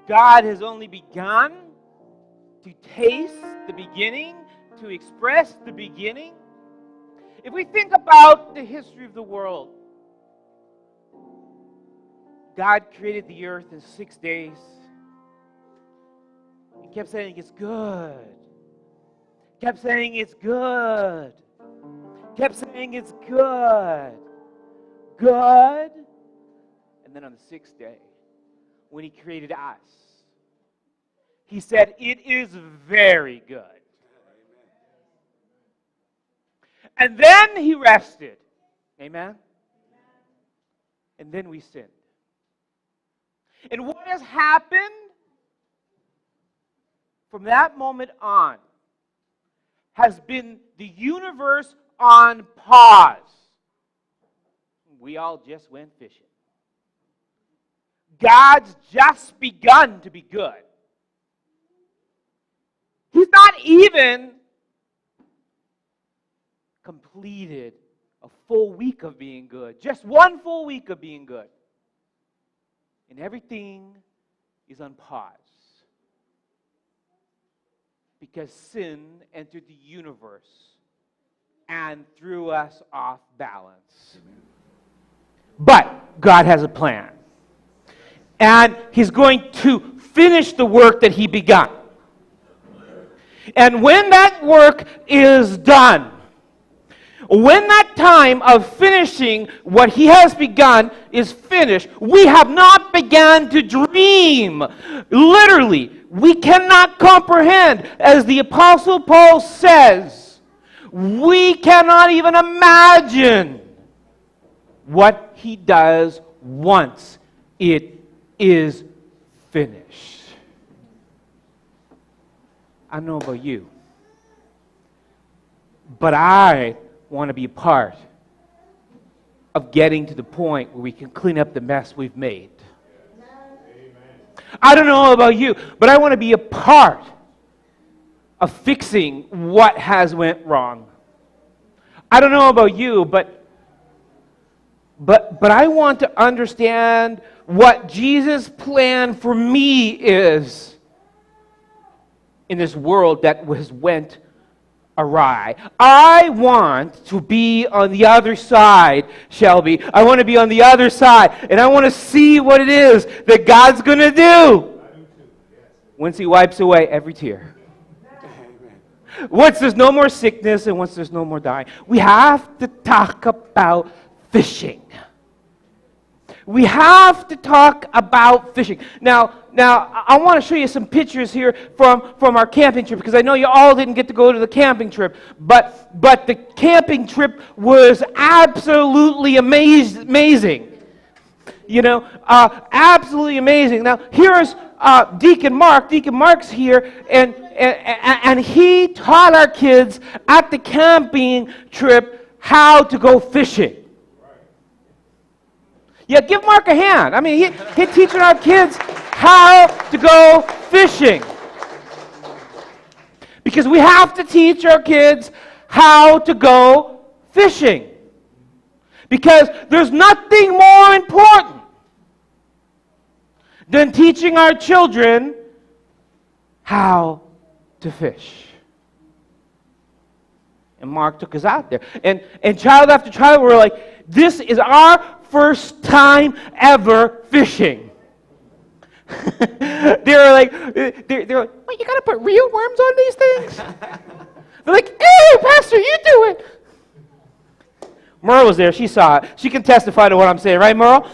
God has only begun to taste the beginning, to express the beginning. If we think about the history of the world, God created the earth in 6 days. He kept saying it's good. Kept saying it's good. Kept saying it's good. Good. And then on the 6th day, when He created us, He said, it is very good. And then He rested. Amen? And then we sinned. And what has happened from that moment on has been the universe on pause. We all just went fishing. God's just begun to be good. He's not even completed a full week of being good. Just one full week of being good. And everything is on pause. Because sin entered the universe and threw us off balance. But God has a plan. And He's going to finish the work that He begun. And when that work is done, when that time of finishing what He has begun is finished, we have not begun to dream. Literally, we cannot comprehend. As the Apostle Paul says, we cannot even imagine what He does once it is finished. I don't know about you, but I want to be a part of getting to the point where we can clean up the mess we've made. I don't know about you, but I want to be a part of fixing what has went wrong. I don't know about you, but I want to understand what Jesus' plan for me is in this world that went awry. I want to be on the other side, Shelby. I want to be on the other side, and I want to see what it is that God's going to do once He wipes away every tear. Once there's no more sickness and once there's no more dying. We have to talk about fishing. We have to talk about fishing. Now, I want to show you some pictures here from our camping trip, because I know you all didn't get to go to the camping trip, but the camping trip was absolutely amazing. You know, absolutely amazing. Now, here's Deacon Mark. Deacon Mark's here, and he taught our kids at the camping trip how to go fishing. Yeah, give Mark a hand. I mean, he's teaching our kids how to go fishing. Because we have to teach our kids how to go fishing. Because there's nothing more important than teaching our children how to fish. And Mark took us out there. And child after child were like, this is our first time ever fishing. they're like, what, you gotta put real worms on these things? They're like, hey, Pastor, you do it. Merle was there. She saw it. She can testify to what I'm saying, right, Merle?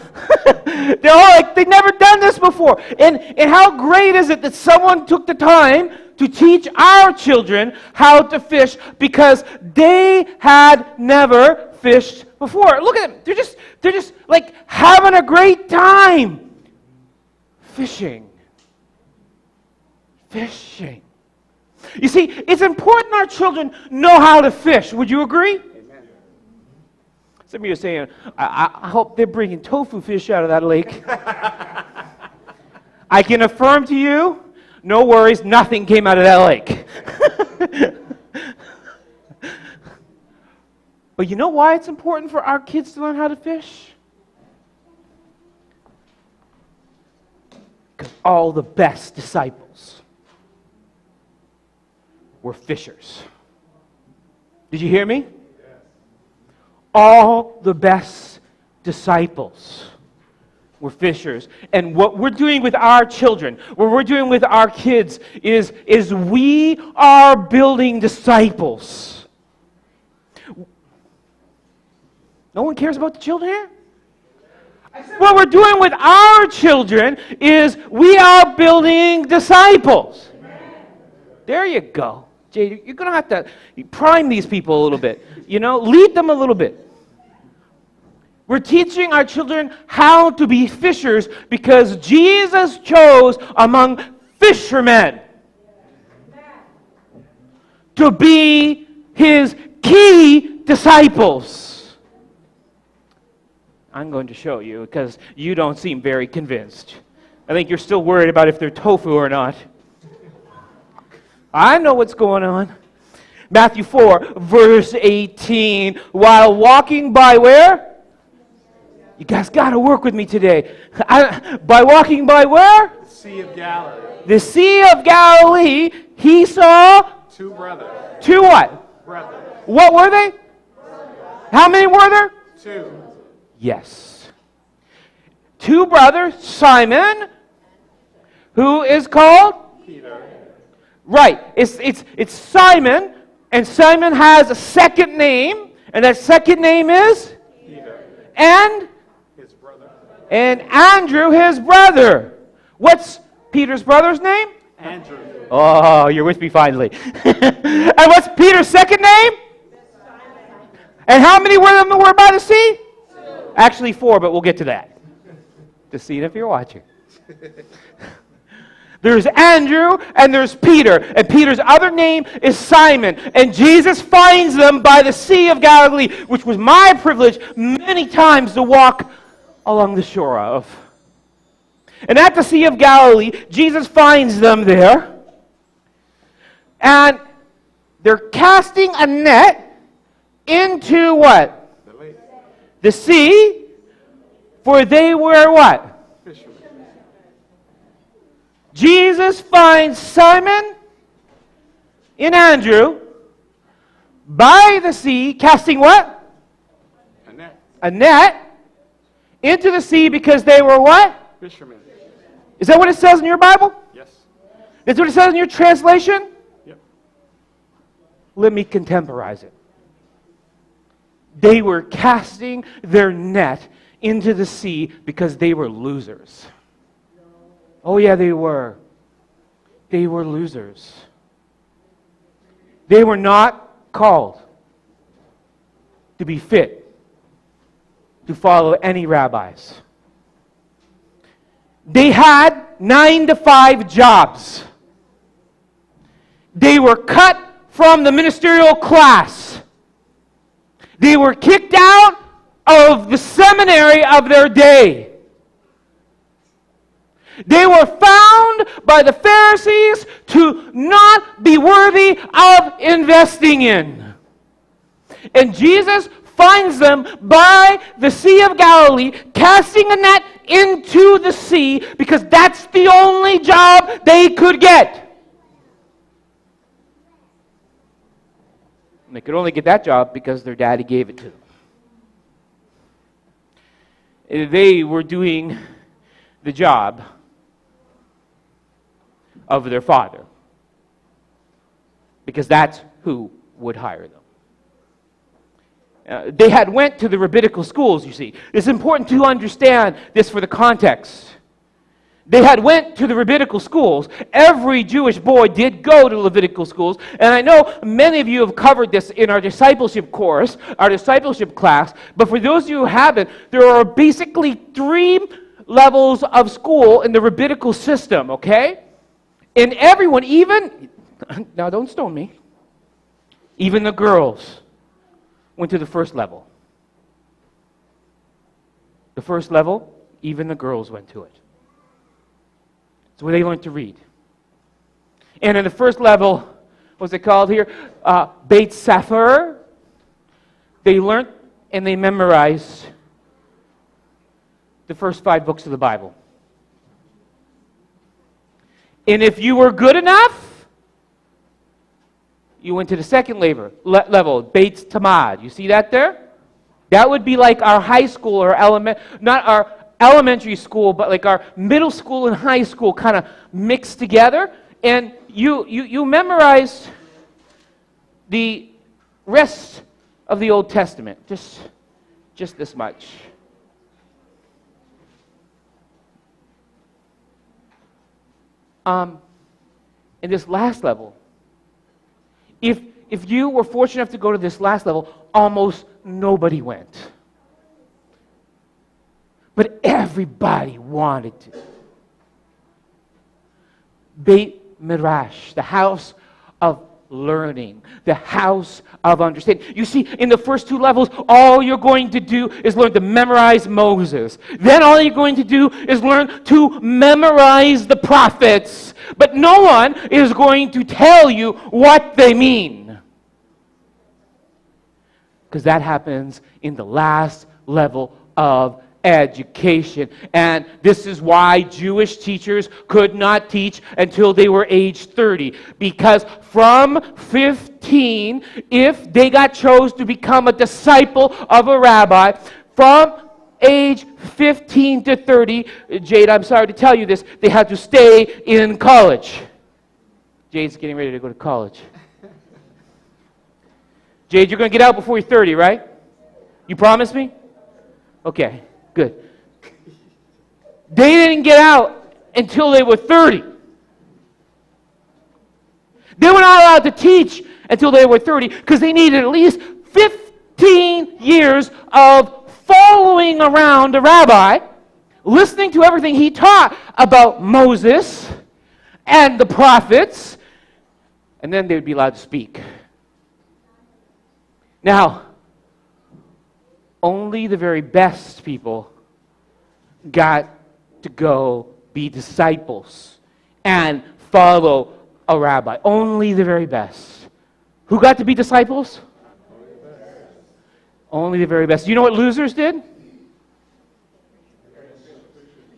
They're all like, they've never done this before. And how great is it that someone took the time to teach our children how to fish, because they had never fished before. Look at them. They're just like having a great time fishing. Fishing. You see, it's important our children know how to fish. Would you agree? Amen. Some of you are saying, I hope they're bringing tofu fish out of that lake. I can affirm to you, no worries, nothing came out of that lake. But you know why it's important for our kids to learn how to fish? Because all the best disciples were fishers. Did you hear me? All the best disciples were fishers. And what we're doing with our children, what we're doing with our kids is we are building disciples. No one cares about the children here? What we're doing with our children is we are building disciples. There you go. Jay, you're going to have to prime these people a little bit. Lead them a little bit. We're teaching our children how to be fishers because Jesus chose among fishermen to be his key disciples. I'm going to show you because you don't seem very convinced. I think you're still worried about if they're tofu or not. I know what's going on. Matthew 4, verse 18. While walking by where? You guys got to work with me today. By walking by where? The Sea of Galilee. The Sea of Galilee, he saw? Two brothers. Two what? Brothers. What were they? How many were there? Two. Yes. Two brothers, Simon, who is called? Peter. Right. It's Simon, and Simon has a second name, and that second name is? Peter. And? His brother. And Andrew, his brother. What's Peter's brother's name? Andrew. Oh, you're with me finally. And what's Peter's second name? And how many were them were by the sea? 2. Actually 4, but we'll get to that. Just see it if you're watching. There's Andrew and there's Peter. And Peter's other name is Simon. And Jesus finds them by the Sea of Galilee, which was my privilege many times to walk along the shore of. And at the Sea of Galilee, Jesus finds them there. And they're casting a net into what? The lake. The sea, for they were what? Fishermen. Jesus finds Simon and Andrew by the sea, casting what? A net. A net into the sea because they were what? Fishermen. Is that what it says in your Bible? Yes. That's what it says in your translation? Yep. Let me contemporize it. They were casting their net into the sea because they were losers. Oh yeah, they were. They were losers. They were not called to be fit to follow any rabbis. They had 9-to-5 jobs. They were cut from the ministerial class. They were kicked out of the seminary of their day. They were found by the Pharisees to not be worthy of investing in. And Jesus finds them by the Sea of Galilee, casting a net into the sea because that's the only job they could get. And they could only get that job because their daddy gave it to them. They were doing the job of their father because that's who would hire them. They had went to the rabbinical schools, you see. It's important to understand this for the context. They had went to the rabbinical schools. Every Jewish boy did go to Levitical schools. And I know many of you have covered this in our discipleship course, our discipleship class. But for those of you who haven't, there are basically 3 levels of school in the rabbinical system, okay? And everyone, even, now don't stone me, even the girls went to the first level. The first level, even the girls went to it. It's where they learned to read. And in the first level, what's it called here? Beit Sefer. They learned and they memorized the first 5 books of the Bible. And if you were good enough, you went to the second level, Beit Tamad. You see that there? That would be like our high school or not our elementary school, but like our middle school and high school kind of mixed together. And you memorized the rest of the Old Testament, just this much. In this last level, if you were fortunate enough to go to this last level, almost nobody went. But everybody wanted to. Beit Midrash, the house of learning, the house of understanding. You see, in the first 2 levels, all you're going to do is learn to memorize Moses. Then all you're going to do is learn to memorize the prophets. But no one is going to tell you what they mean. Because that happens in the last level of education. And this is why Jewish teachers could not teach until they were age 30. Because from 15, if they got chose to become a disciple of a rabbi, from age 15 to 30, Jade, I'm sorry to tell you this, they had to stay in college. Jade's getting ready to go to college. Jade, you're going to get out before you're 30, right? You promise me? Okay. Good. They didn't get out until they were 30. They were not allowed to teach until they were 30 because they needed at least 15 years of following around a rabbi, listening to everything he taught about Moses and the prophets, and then they would be allowed to speak. Now, only the very best people got to go be disciples and follow a rabbi. Only the very best. Who got to be disciples? Only the very best. You know what losers did?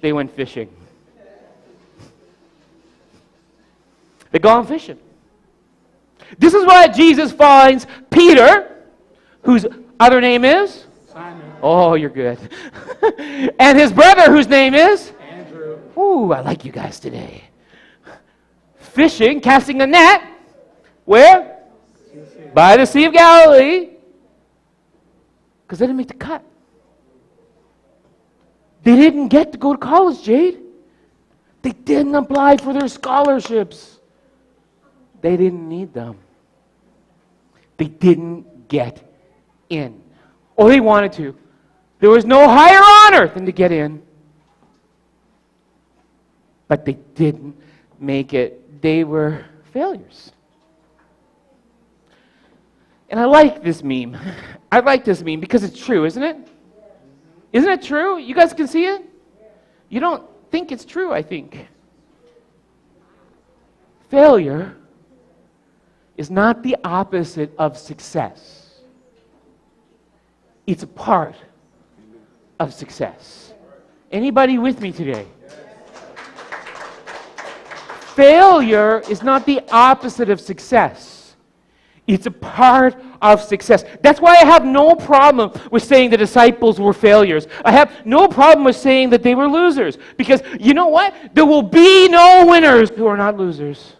They went fishing. They gone fishing. This is why Jesus finds Peter, whose other name is? Simon. Oh, you're good. And his brother, whose name is? Andrew. Ooh, I like you guys today. Fishing, casting a net. Where? By the Sea of Galilee. Because they didn't make the cut. They didn't get to go to college, Jade. They didn't apply for their scholarships. They didn't need them. They didn't get in. Or they wanted to. There was no higher honor than to get in. But they didn't make it. They were failures. And I like this meme. I like this meme because it's true, isn't it? Isn't it true? You guys can see it? You don't think it's true, I think. Failure is not the opposite of success. It's a part of success. Anybody with me today? Failure is not the opposite of success. It's a part of success. That's why I have no problem with saying the disciples were failures. I have no problem with saying that they were losers. Because you know what? There will be no winners who are not losers.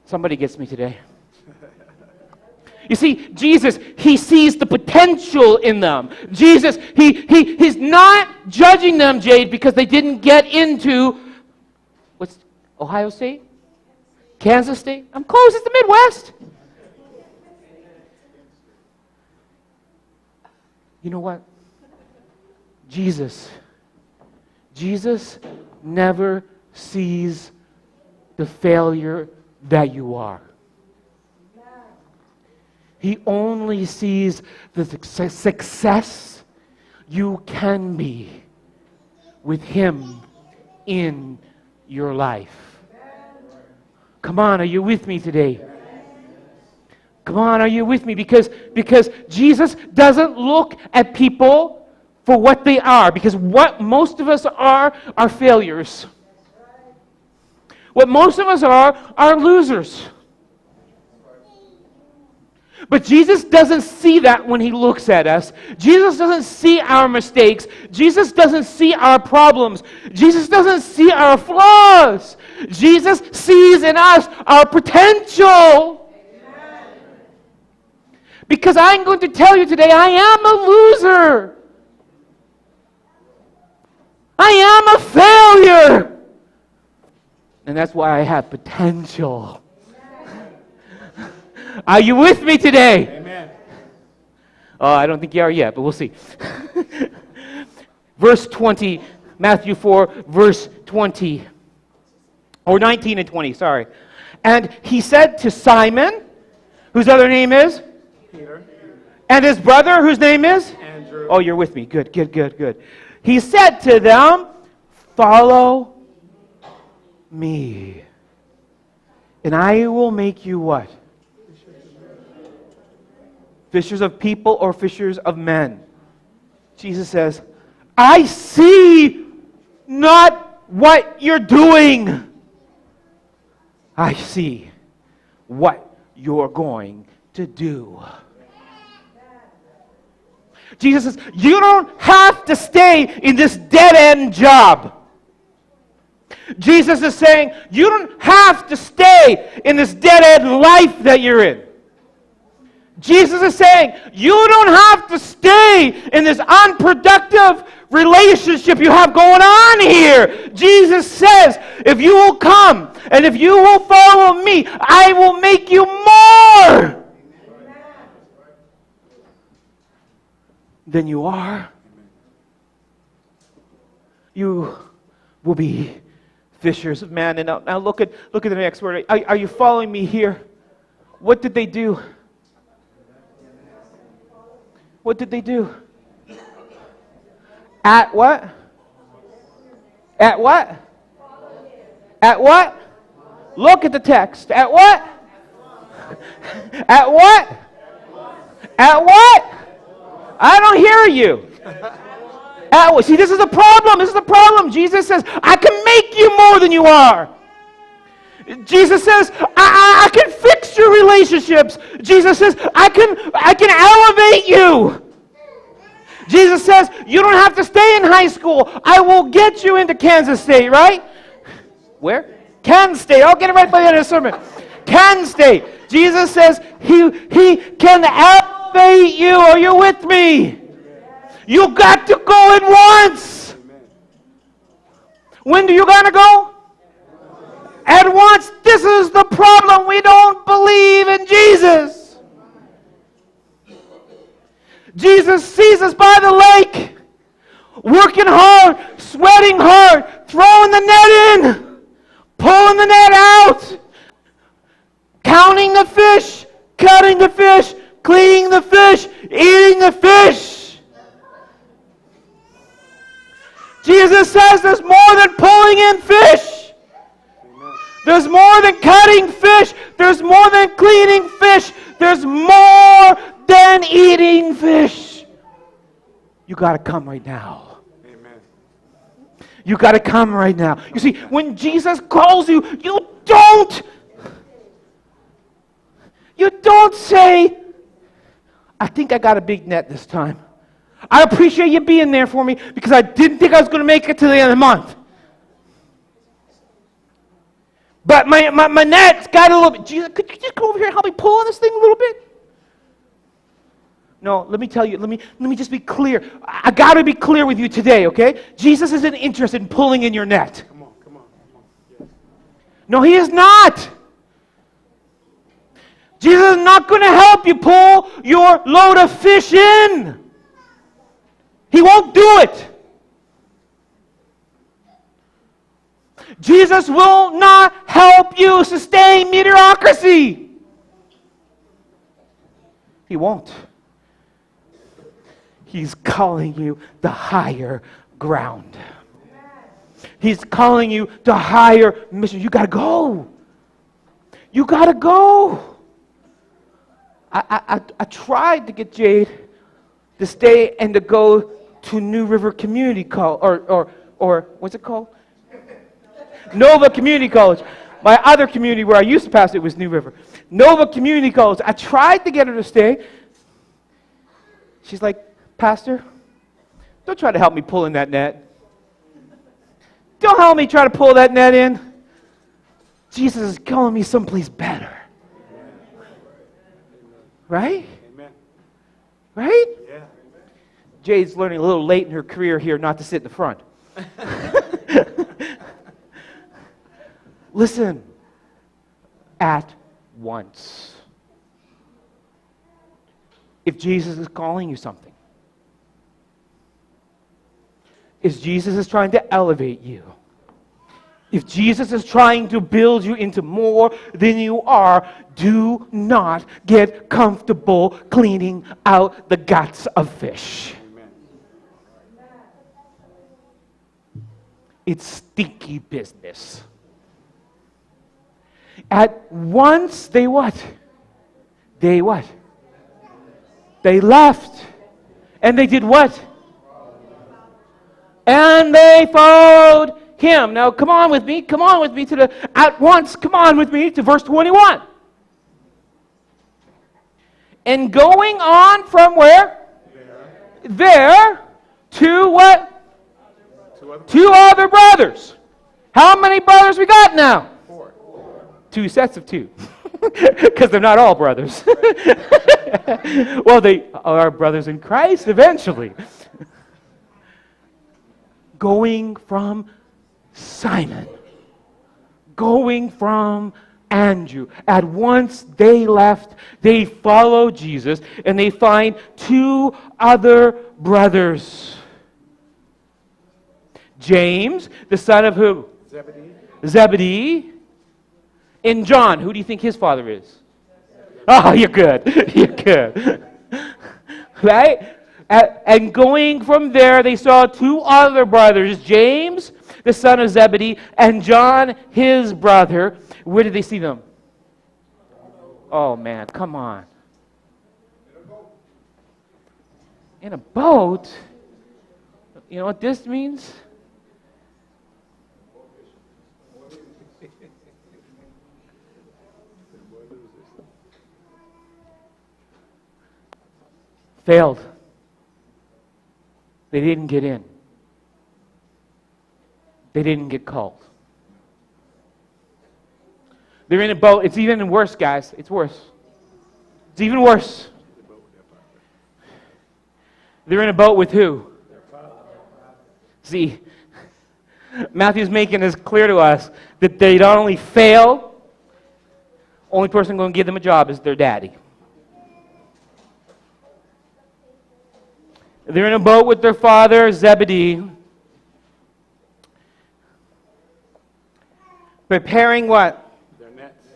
Somebody gets me today. You see, Jesus, he sees the potential in them. Jesus, he's not judging them, Jade, because they didn't get into, what's Ohio State? Kansas State? I'm close, it's the Midwest. You know what? Jesus never sees the failure that you are. He only sees the success you can be with Him in your life. Come on, are you with me today? Come on, are you with me? Because Jesus doesn't look at people for what they are. Because what most of us are failures. What most of us are losers. But Jesus doesn't see that when he looks at us. Jesus doesn't see our mistakes. Jesus doesn't see our problems. Jesus doesn't see our flaws. Jesus sees in us our potential. Because I'm going to tell you today, I am a loser. I am a failure. And that's why I have potential. Are you with me today? Amen. Oh, I don't think you are yet, but we'll see. Verse 20, Matthew 4, verse 20. Or 19 and 20, sorry. And he said to Simon, whose other name is? Peter. And his brother, whose name is? Andrew. Oh, you're with me. Good. He said to them, follow me, and I will make you what? Fishers of people or fishers of men? Jesus says, I see not what you're doing. I see what you're going to do. Jesus says, you don't have to stay in this dead-end job. Jesus is saying, you don't have to stay in this dead-end life that you're in. Jesus is saying, you don't have to stay in this unproductive relationship you have going on here. Jesus says, if you will come and if you will follow me, I will make you more than you are. You will be fishers of men. And now look at the next word. Are you following me here? What did they do? What did they do? At what? At what? At what? Look at the text. At what? At what? At what? I don't hear you. At what? See, this is a problem. This is the problem. Jesus says, I can make you more than you are. Jesus says, I can fix your relationships. Jesus says, I can elevate you. Jesus says, you don't have to stay in high school. I will get you into Kansas State, right? Where? Kansas State. I'll get it right by the end of the sermon. Kansas State. Jesus says, he can elevate you. Are you with me? You got to go at once. When do you got to go? At once. This is the problem. We don't believe in Jesus. Jesus sees us by the lake, working hard, sweating hard, throwing the net in, pulling the net out, counting the fish, cutting the fish, cleaning the fish, eating the fish. Jesus says there's more than pulling in fish. There's more than cutting fish. There's more than cleaning fish. There's more than eating fish. You got to come right now. Amen. You got to come right now. You see, when Jesus calls you, you don't say, I think I got a big net this time. I appreciate you being there for me because I didn't think I was going to make it to the end of the month. But my net's got a little bit. Jesus, could you just come over here and help me pull on this thing a little bit? No, let me tell you, let me just be clear. I got to be clear with you today, okay? Jesus isn't interested in pulling in your net. Come on. Yes. No, he is not. Jesus is not going to help you pull your load of fish in. He won't do it. Jesus will not help you sustain mediocrity. He won't. He's calling you to higher ground. He's calling you to higher mission. You got to go. You got to go. I tried to get Jade to stay and to go to New River Community College, or what's it called? Nova Community College. My other community where I used to pastor was New River. Nova Community College. I tried to get her to stay. She's like, Pastor, don't try to help me pull in that net. Don't help me try to pull that net in. Jesus is calling me someplace better. Right? Amen. Right? Yeah. Jade's learning a little late in her career here not to sit in the front. Listen, at once. If Jesus is calling you something, if Jesus is trying to elevate you, if Jesus is trying to build you into more than you are, do not get comfortable cleaning out the guts of fish. Amen. It's stinky business. At once, they what? They what? They left. And they did what? And they followed him. Now, come on with me to the, at once, come on with me to verse 21. And going on from where? There to what? Two other brothers. How many brothers we got now? 2 sets of 2. Because they're not all brothers. Well, they are brothers in Christ eventually. Going from Simon. Going from Andrew. At once they left, they follow Jesus, and they find 2 other brothers. James, the son of who? Zebedee. And John, who do you think his father is? Oh, you're good. You're good. Right? And going from there, they saw 2 other brothers, James, the son of Zebedee, and John, his brother. Where did they see them? Oh, man, come on. In a boat? You know what this means? Failed. They didn't get in. They didn't get called. They're in a boat. It's even worse, guys. It's worse. It's even worse. They're in a boat with who? See, Matthew's making this clear to us that they not only fail, only person going to give them a job is their daddy. They're in a boat with their father, Zebedee, preparing what? Their nets.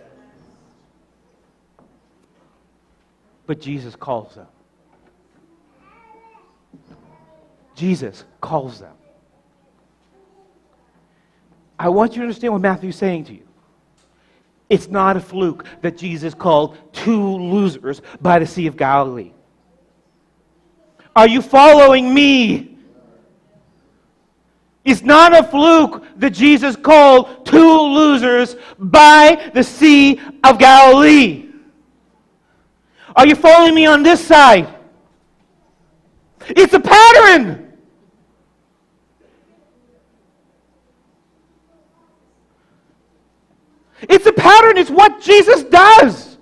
But Jesus calls them. Jesus calls them. I want you to understand what Matthew's saying to you. It's not a fluke that Jesus called 2 losers by the Sea of Galilee. Are you following me? It's not a fluke that Jesus called 2 losers by the Sea of Galilee. Are you following me on this side? It's a pattern. It's a pattern. It's what Jesus does.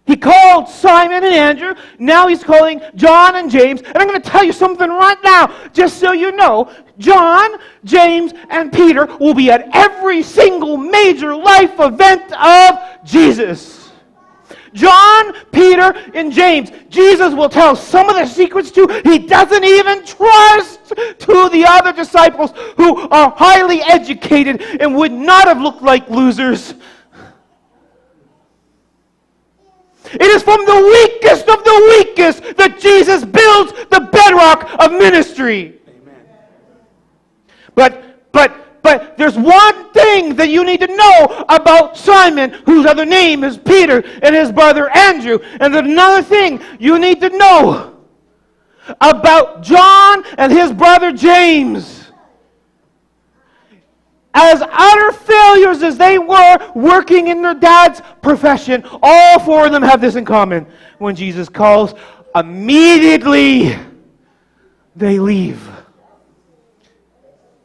He called Simon and Andrew. Now he's calling John and James. And I'm going to tell you something right now, just so you know. John, James, and Peter will be at every single major life event of Jesus. John, Peter, and James. Jesus will tell some of the secrets to. He doesn't even trust to the other disciples who are highly educated and would not have looked like losers. It is from the weakest of the weakest that Jesus builds the bedrock of ministry. Amen. But But there's one thing that you need to know about Simon, whose other name is Peter, and his brother Andrew. And there's another thing you need to know about John and his brother James. As utter failures as they were working in their dad's profession, all four of them have this in common. When Jesus calls, immediately they leave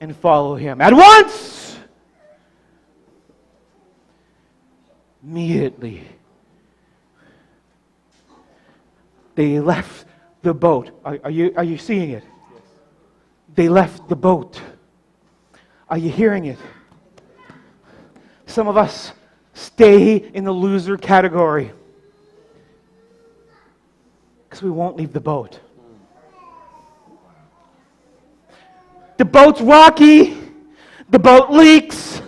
and follow him. At once! Immediately. They left the boat. Are you seeing it? Yes. They left the boat. Are you hearing it? Some of us stay in the loser category because we won't leave the boat. The boat's rocky. The boat leaks.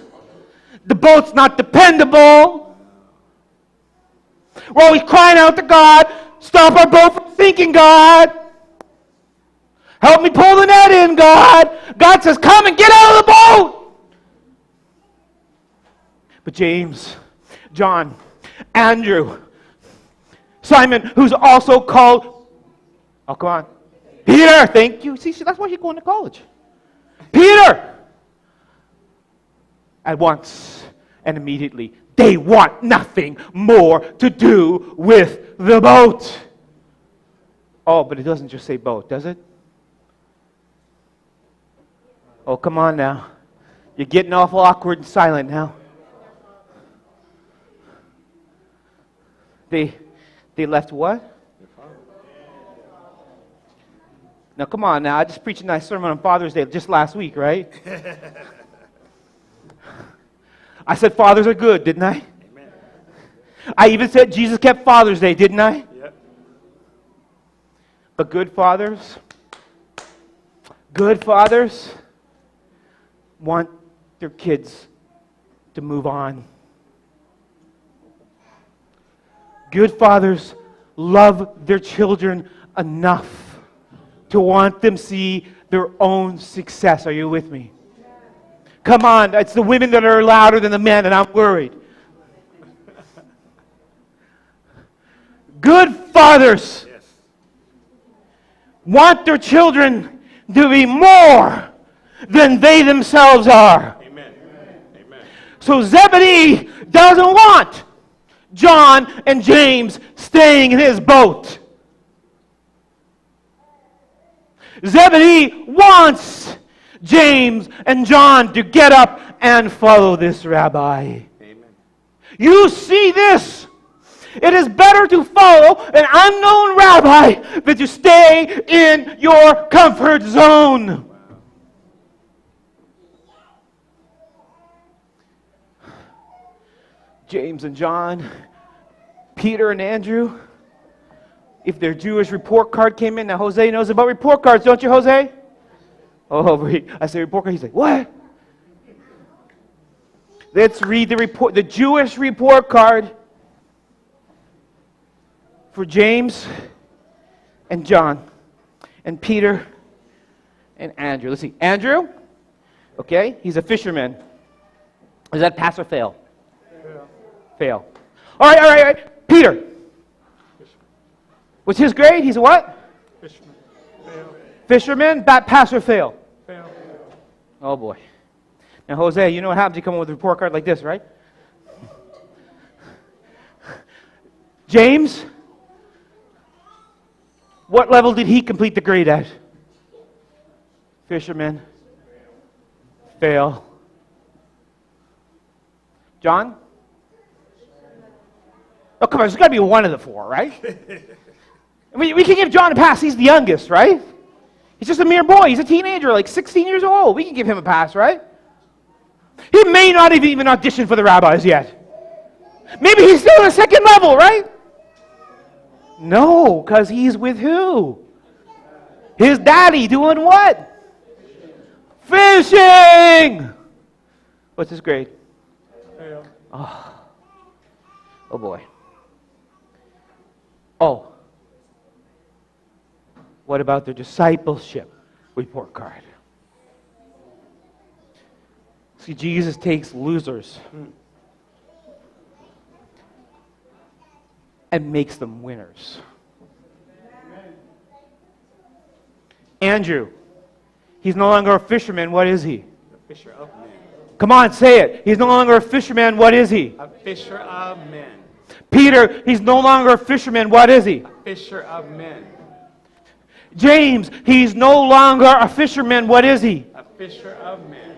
The boat's not dependable. We're always crying out to God, stop our boat from sinking, God. Help me pull the net in, God. God says, come and get out of the boat. But James, John, Andrew, Simon, who's also called, oh, come on, Peter, thank you. See, that's why you're going to college. Peter! At once and immediately, they want nothing more to do with the boat. Oh, but it doesn't just say boat, does it? Oh, come on now. You're getting awful awkward and silent now. They left what? Now, come on now. I just preached a nice sermon on Father's Day just last week, right? I said fathers are good, didn't I? Amen. I even said Jesus kept Father's Day, didn't I? Yep. But good fathers want their kids to move on. Good fathers love their children enough to want them see their own success. Are you with me? Come on, it's the women that are louder than the men, and I'm worried. Good fathers want their children to be more than they themselves are. Amen. Amen. So Zebedee doesn't want John and James staying in his boat. Zebedee wants James and John to get up and follow this rabbi. Amen. You see this? It is better to follow an unknown rabbi than to stay in your comfort zone. Wow. James and John, Peter and Andrew, if their Jewish report card came in, now Jose knows about report cards, don't you, Jose? Oh, I say report card, he's like, what? Let's read the Jewish report card for James and John and Peter and Andrew. Let's see, Andrew, okay, he's a fisherman. Does that pass or fail? Fail. All right. Peter. Fisherman. What's his grade? He's a what? Fisherman. Fail. Fisherman. Pass or fail? Fail. Oh boy. Now Jose, you know what happens? You come up with a report card like this, right? James. What level did he complete the grade at? Fisherman. Fail. John? Oh, come on, there's got to be one of the four, right? we can give John a pass. He's the youngest, right? He's just a mere boy. He's a teenager, like 16 years old. We can give him a pass, right? He may not have even auditioned for the rabbis yet. Maybe he's still in the second level, right? No, because he's with who? His daddy doing what? Fishing! What's his grade? Fail. Oh boy. Oh. What about their discipleship report card? See, Jesus takes losers and makes them winners. Andrew, he's no longer a fisherman. What is he? A fisher of men. Come on, say it. He's no longer a fisherman. What is he? A fisher of men. Peter, he's no longer a fisherman. What is he? A fisher of men. James, he's no longer a fisherman. What is he? A fisher of men.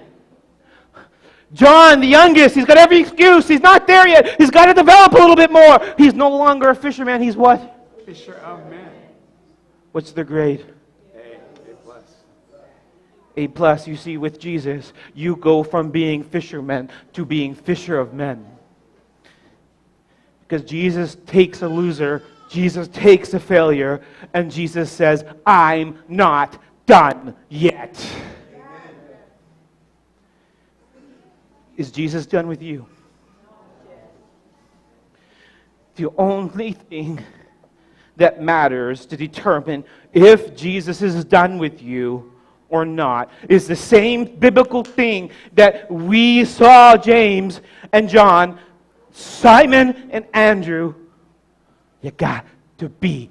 John, the youngest, he's got every excuse. He's not there yet. He's got to develop a little bit more. He's no longer a fisherman. He's what? Fisher of men. What's their grade? A plus. You see, with Jesus, you go from being fishermen to being fisher of men. Because Jesus takes a loser, Jesus takes a failure, and Jesus says, I'm not done yet. Is Jesus done with you? The only thing that matters to determine if Jesus is done with you or not is the same biblical thing that we saw James and John, Simon and Andrew. You got to be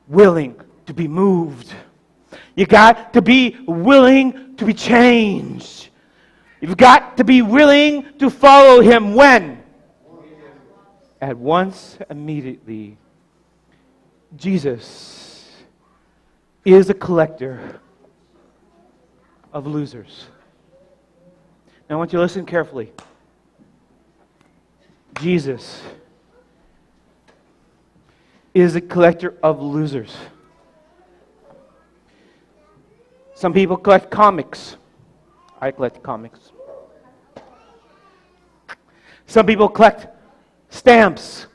willing to be moved. You got to be willing to be changed. You've got to be willing to follow him when? At once, immediately. Jesus is a collector of losers. Now I want you to listen carefully. Jesus is a collector of losers. Some people collect comics. I collect comics. Some people collect stamps.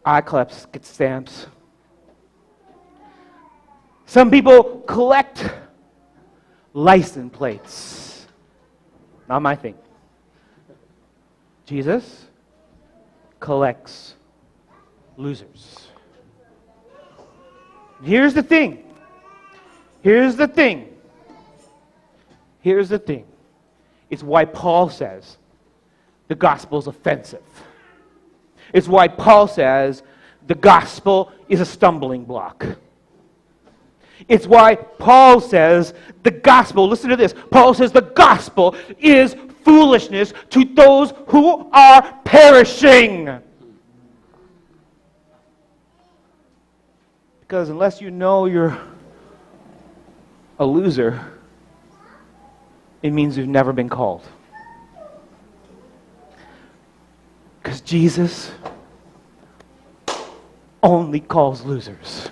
I collect stamps. Some people collect license plates. Not my thing. Jesus collects losers. Here's the thing. Here's the thing. Here's the thing. It's why Paul says the gospel is offensive. It's why Paul says the gospel is a stumbling block. It's why Paul says the gospel, listen to this, Paul says the gospel is foolishness to those who are perishing. Because unless you know you're a loser, it means you've never been called. Because Jesus only calls losers.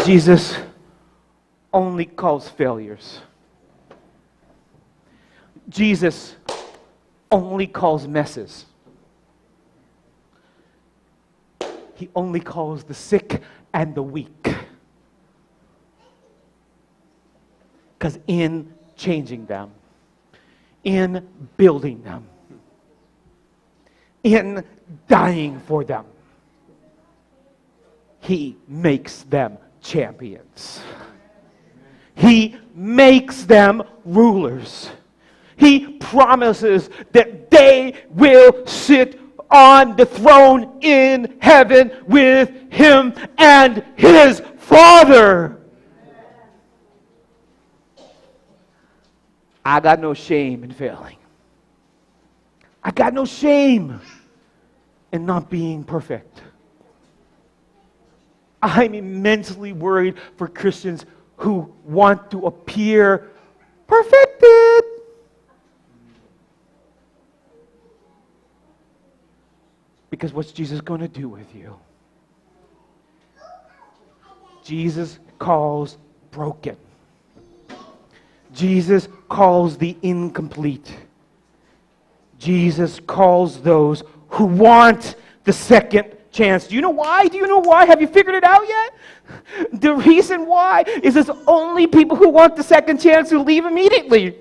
Jesus only calls failures. Jesus only calls messes. He only calls the sick and the weak. Because in changing them, in building them, in dying for them, He makes them champions. He makes them rulers. He promises that they will sit on the throne in heaven with Him and His Father. I got no shame in failing. I got no shame in not being perfect. I'm immensely worried for Christians who want to appear perfected. Because what's Jesus going to do with you? Jesus calls broken. Jesus calls the incomplete. Jesus calls those who want the second chance. Do you know why? Do you know why? Have you figured it out yet? The reason why is it's only people who want the second chance who leave immediately.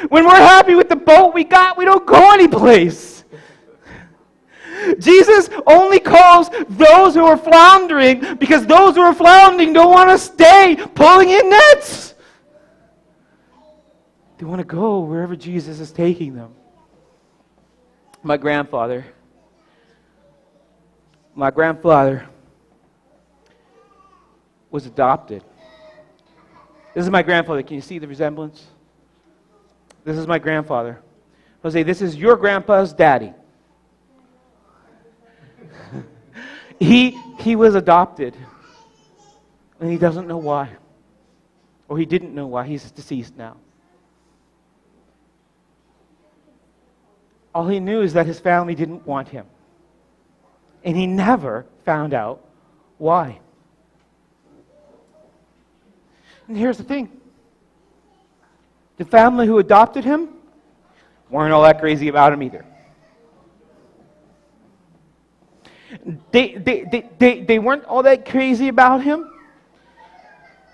When we're happy with the boat we got, we don't go anyplace. Jesus only calls those who are floundering because those who are floundering don't want to stay pulling in nets. They want to go wherever Jesus is taking them. My grandfather was adopted. This is my grandfather. Can you see the resemblance? This is my grandfather. Jose, this is your grandpa's daddy. He was adopted. And he doesn't know why. Or he didn't know why. He's deceased now. All he knew is that his family didn't want him. And he never found out why. And here's the thing. The family who adopted him weren't all that crazy about him either. They weren't all that crazy about him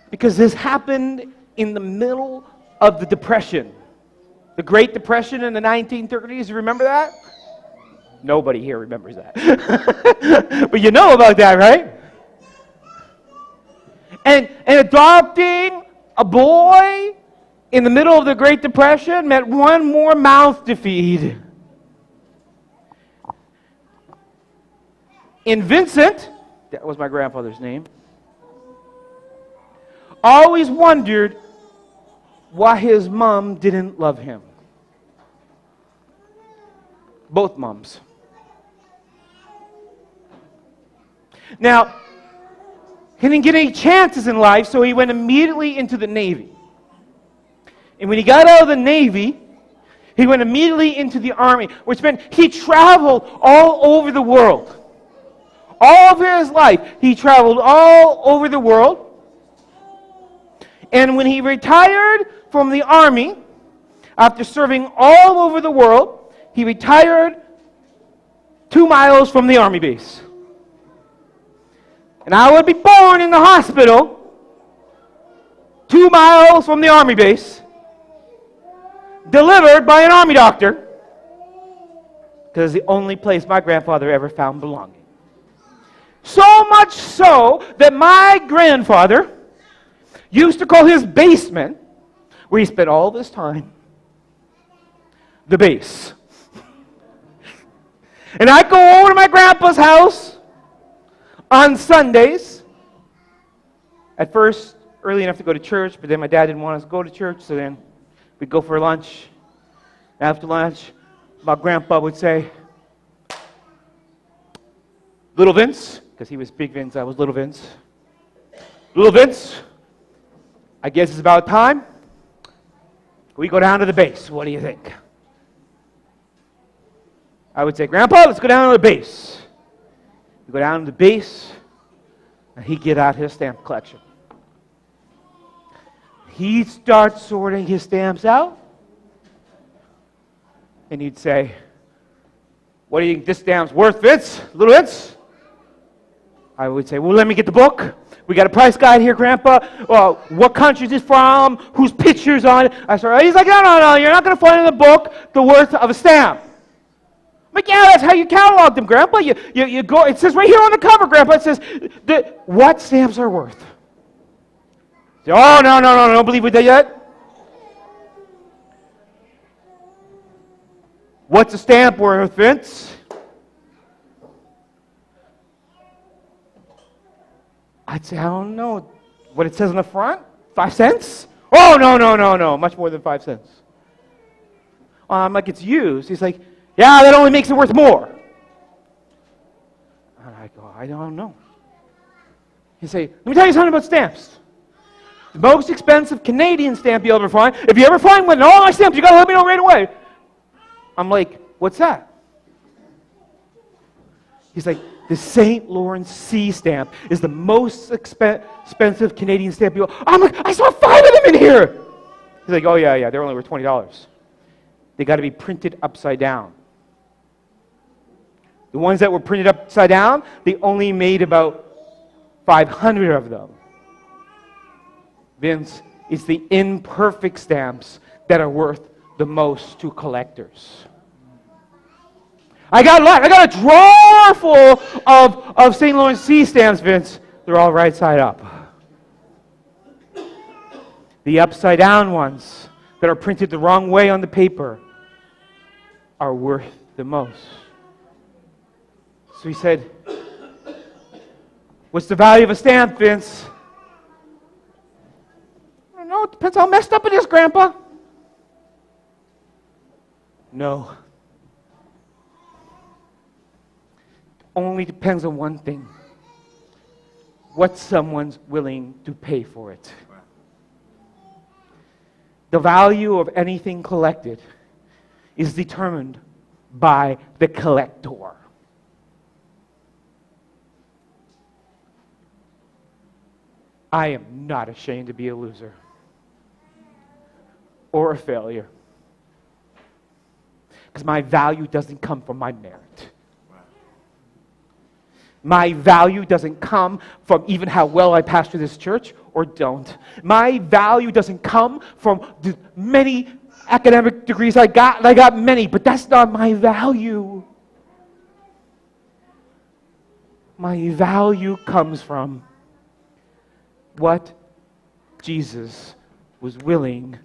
because this happened in the middle of the Depression. The Great Depression in the 1930s, you remember that? Nobody here remembers that. But you know about that, right? And adopting a boy in the middle of the Great Depression meant one more mouth to feed. And Vincent, that was my grandfather's name, always wondered why his mom didn't love him. Both moms. Now, he didn't get any chances in life, so he went immediately into the Navy. And when he got out of the Navy, he went immediately into the Army, which meant he traveled all over the world. All of his life, he traveled all over the world. And when he retired from the Army, after serving all over the world, he retired 2 miles from the Army base. And I would be born in the hospital 2 miles from the Army base, delivered by an Army doctor, because it's the only place my grandfather ever found belonging. So much so that my grandfather used to call his basement, where he spent all of his time, the base. And I'd go over to my grandpa's house on Sundays. At first, early enough to go to church, but then my dad didn't want us to go to church, so then we'd go for lunch. After lunch, my grandpa would say, "Little Vince," because he was Big Vince, I was Little Vince. "Little Vince, I guess it's about time. We go down to the base. What do you think?" I would say, "Grandpa, let's go down to the base." We go down to the base, and he'd get out his stamp collection. He'd start sorting his stamps out, and he'd say, "What do you think this stamp's worth, Vince? Little Vince?" I would say, "Well, let me get the book. We got a price guide here, Grandpa. What country is this from? Whose picture's on it?" He's like, no, you're not going to find in the book the worth of a stamp. I'm like, "Yeah, that's how you catalog them, Grandpa. You go. It says right here on the cover, Grandpa. It says what stamps are worth." Say, "Oh, no, don't believe we did yet." "What's a stamp worth, Vince?" I'd say, "I don't know what it says on the front. 5 cents? Oh, no. Much more than 5 cents. I'm like, "It's used." He's like, "Yeah, that only makes it worth more." And I go, "I don't know." He'd say, "Let me tell you something about stamps. The most expensive Canadian stamp you'll ever find. If you ever find one in all my stamps, you got to let me know right away." I'm like, "What's that?" He's like, "The St. Lawrence C stamp is the most expensive Canadian stamp." I'm like, "I saw 5 of them in here." He's like, "Oh, yeah, they're only worth $20. They got to be printed upside down. The ones that were printed upside down, they only made about 500 of them." Vince, it's the imperfect stamps that are worth the most to collectors. I got a drawer full of St. Lawrence C stamps, Vince. They're all right side up. The upside down ones, that are printed the wrong way on the paper are worth the most. So he said, what's the value of a stamp, Vince? I don't know. It depends how messed up it is, Grandpa. No. It only depends on one thing. What someone's willing to pay for it. The value of anything collected is determined by the collector. I am not ashamed to be a loser or a failure, because my value doesn't come from my merit. My value doesn't come from even how well I pastor this church or don't. My value doesn't come from the many academic degrees I got, and I got many, but that's not my value. My value comes from what Jesus was willing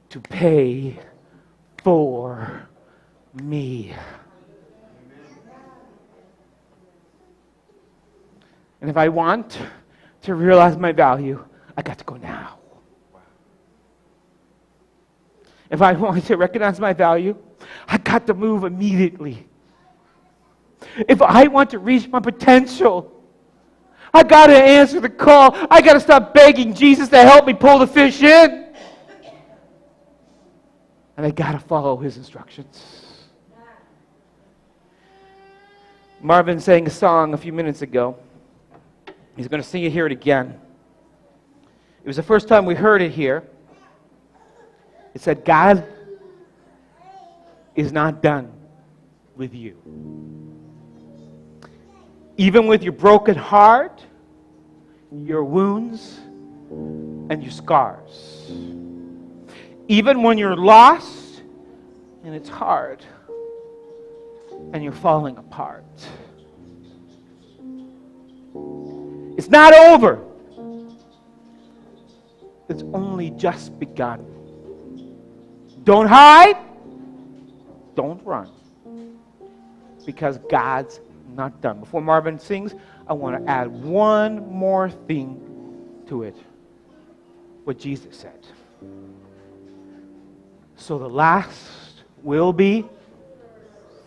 to pay for me. And if I want to realize my value, I got to go now. If I want to recognize my value, I got to move immediately. If I want to reach my potential, I got to answer the call. I got to stop begging Jesus to help me pull the fish in. And I got to follow his instructions. Marvin sang a song a few minutes ago. He's going to sing it, hear it again. It was the first time we heard it here. It said, God is not done with you. Even with your broken heart, your wounds, and your scars. Even when you're lost and it's hard and you're falling apart. It's not over. It's only just begun. Don't hide. Don't run. Because God's not done. Before Marvin sings, I want to add one more thing to it. What Jesus said. So the last will be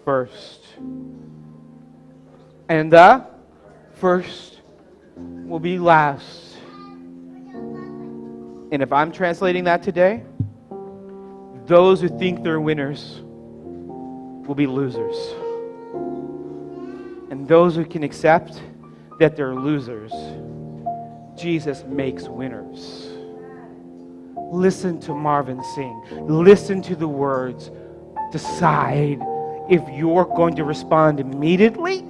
first. And the first will be last. And if I'm translating that today, those who think they're winners will be losers. And those who can accept that they're losers, Jesus makes winners. Listen to Marvin sing. Listen to the words. Decide if you're going to respond immediately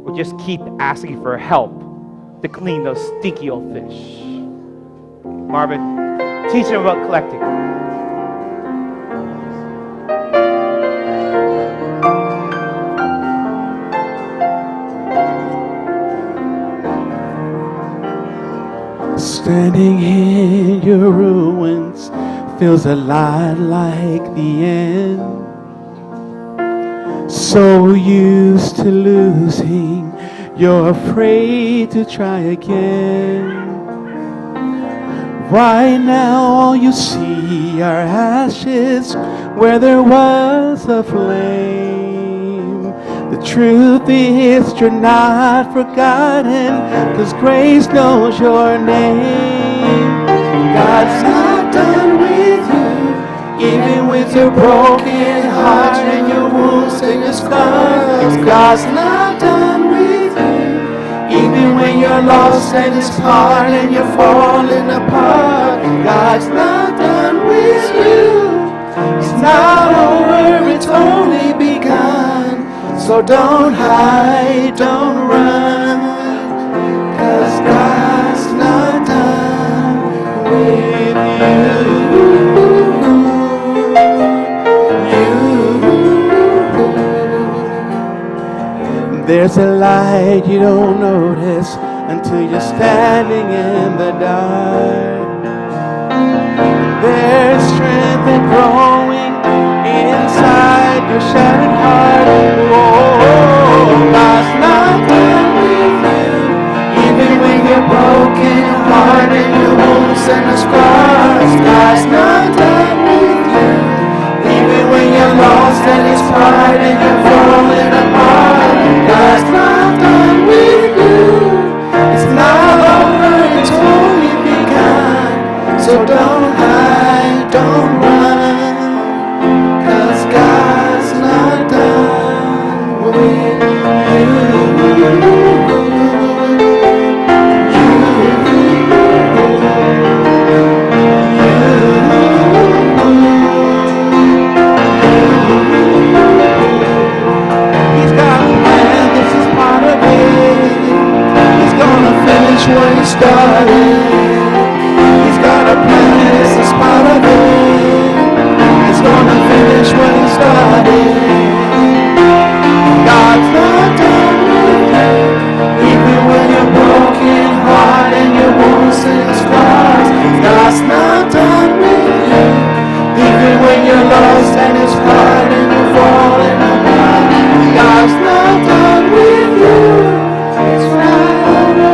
or just keep asking for help to clean those stinky old fish. Marvin, teach them about collecting. Standing in your ruins feels a lot like the end. So used to losing, you're afraid to try again. Right now all you see are ashes where there was a flame. The truth is you're not forgotten, 'cause grace knows your name. God's not done with you, even with your broken heart and your wounds and your scars. God's not done with you, even when you're lost and it's hard and you're falling apart. God's not done with you. It's not over, it's only begun. So don't hide, don't run, 'cause God's not done with you. There's a light you don't notice until you're standing in the dark. There's strength and growing inside your shattered heart. Oh, God's not done with you. Even when you're broken heart and your wounds and the scars, God's not done with you. Even when you're lost and it's pride and you're falling apart, God's not done with you. It's not over, it's only begun. So don't hide, don't run, 'cause God's not done with you. What he started, he's got a plan, this is part of it. He's gonna finish what he started. God's not done with you. Even when you're broken heart and your wounds and scars, God's not done with you. Even when you're lost and it's hard and you're falling apart, God's not done with you. It's not over.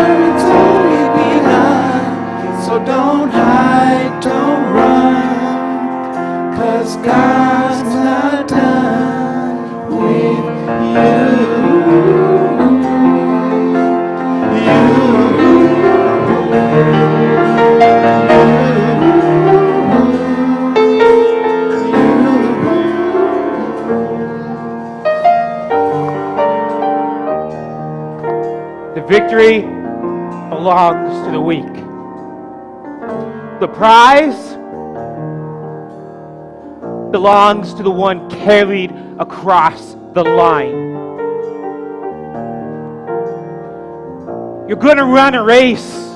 So don't hide, don't run, 'cause God's not done with The victory belongs to the weak. The prize belongs to the one carried across the line. You're going to run a race.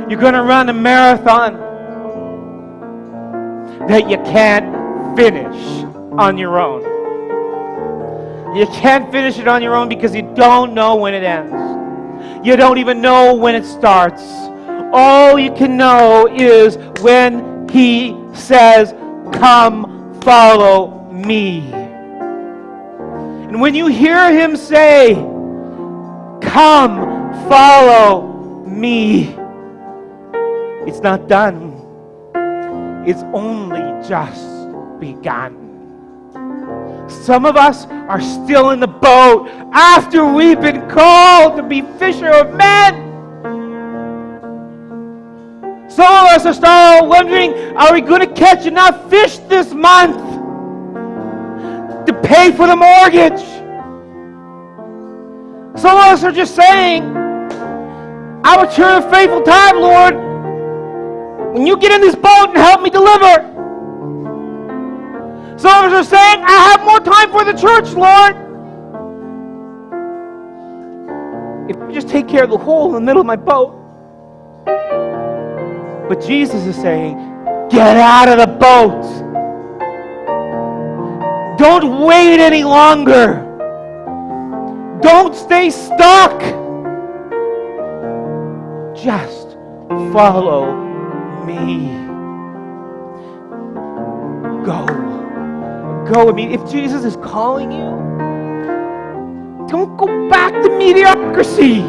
You're going to run a marathon that you can't finish on your own. You can't finish it on your own because you don't know when it ends. You don't even know when it starts. All you can know is when he says, "Come, follow me." And when you hear him say, "Come, follow me," it's not done. It's only just begun. Some of us are still in the boat after we've been called to be fisher of men. Some of us are still wondering, are we going to catch enough fish this month to pay for the mortgage? Some of us are just saying, I will turn a faithful time, Lord, when you get in this boat and help me deliver. Some of us are saying, I have more time for the church, Lord, if you just take care of the hole in the middle of my boat. But Jesus is saying, get out of the boat. Don't wait any longer. Don't stay stuck. Just follow me. Go. Go. I mean, if Jesus is calling you, don't go back to mediocrity.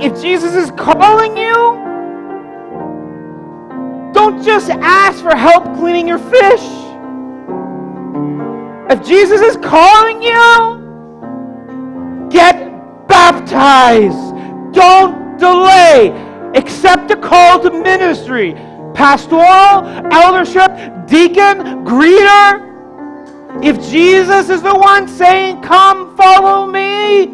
If Jesus is calling you, don't just ask for help cleaning your fish. If Jesus is calling you, get baptized. Don't delay. Accept the call to ministry. Pastoral, eldership, deacon, greeter. If Jesus is the one saying, come follow me,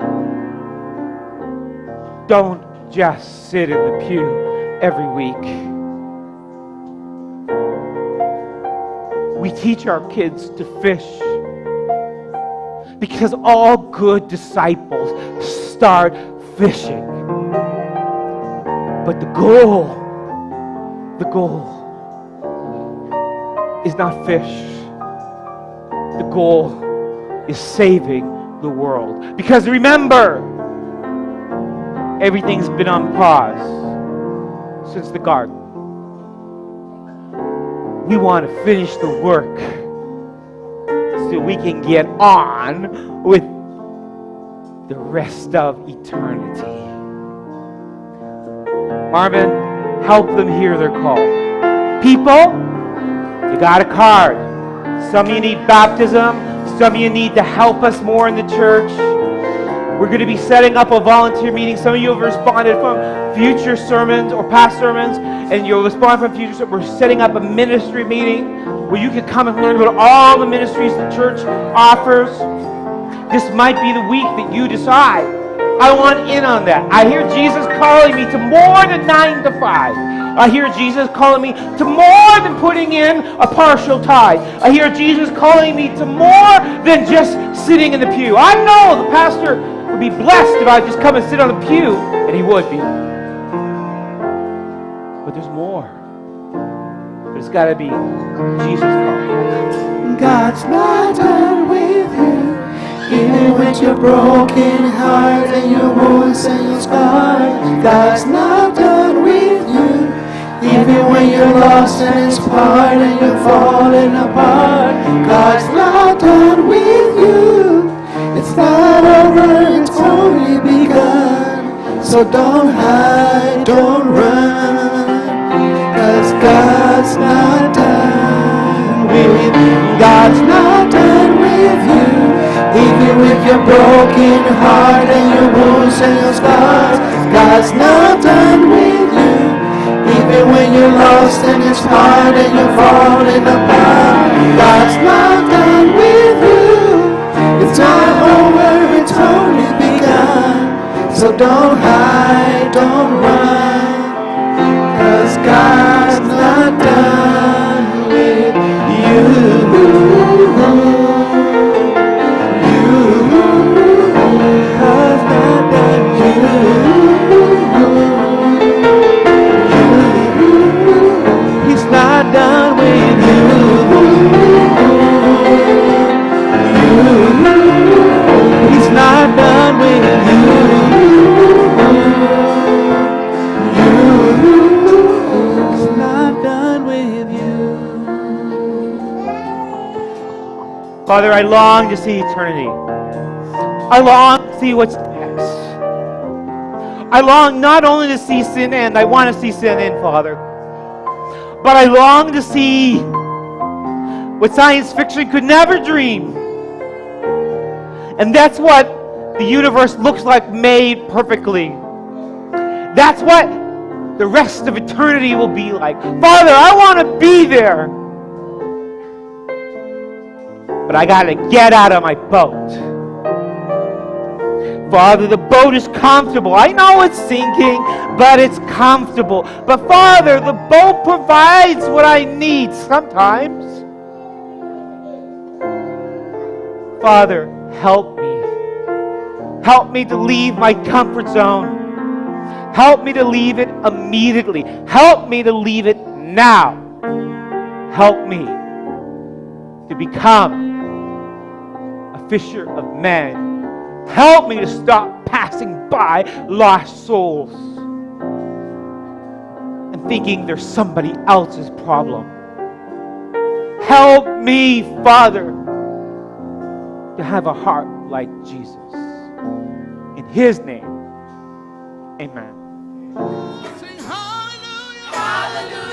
don't just sit in the pew every week. We teach our kids to fish because all good disciples start fishing. But the goal is not fish. The goal is saving the world. Because remember, everything's been on pause. since the garden. We want to finish the work so we can get on with the rest of eternity. Marvin, help them hear their call. People, you got a card. Some of you need baptism. Some of you need to help us more in the church. We're going to be setting up a volunteer meeting. Some of you have responded from future sermons or past sermons, and you'll respond from future sermons. We're setting up a ministry meeting where you can come and learn about all the ministries the church offers. This might be the week that you decide, I want in on that. I hear Jesus calling me to more than 9 to 5. I hear Jesus calling me to more than putting in a partial tithe. I hear Jesus calling me to more than just sitting in the pew. I know the pastor would be blessed if I just come and sit on the pew, and he would be. But there's more. But it's got to be Jesus calling. God's not done with you, even with your broken heart and your wounds and your scars. God's not done with you, even when you're lost and it's part and you're falling apart. God's not done with you. It's not over, it's only begun. So don't hide, don't run, 'cause God's not done with you. God's not done with you, even with your broken heart and your wounds and your scars. God's not done with you, even when you're lost and it's hard and you're falling apart. God's not done with you. It's not over, it's only begun. So don't hide, don't run, 'cause God's not done with you. God's not done with you. He's not done with you. He's not done with you. He's not done with you. Father, I long to see eternity. I long to see what's next. I long not only to see sin end, I want to see sin end, Father. But I long to see what science fiction could never dream. And that's what the universe looks like made perfectly. That's what the rest of eternity will be like. Father, I want to be there. But I got to get out of my boat. Father, the boat is comfortable. I know it's sinking, but it's comfortable. But Father, the boat provides what I need sometimes. Father, help me. Help me to leave my comfort zone. Help me to leave it immediately. Help me to leave it now. Help me to become a fisher of men. Help me to stop passing by lost souls and thinking they're somebody else's problem. Help me, Father, to have a heart like Jesus. In His name, amen. Sing hallelujah, hallelujah.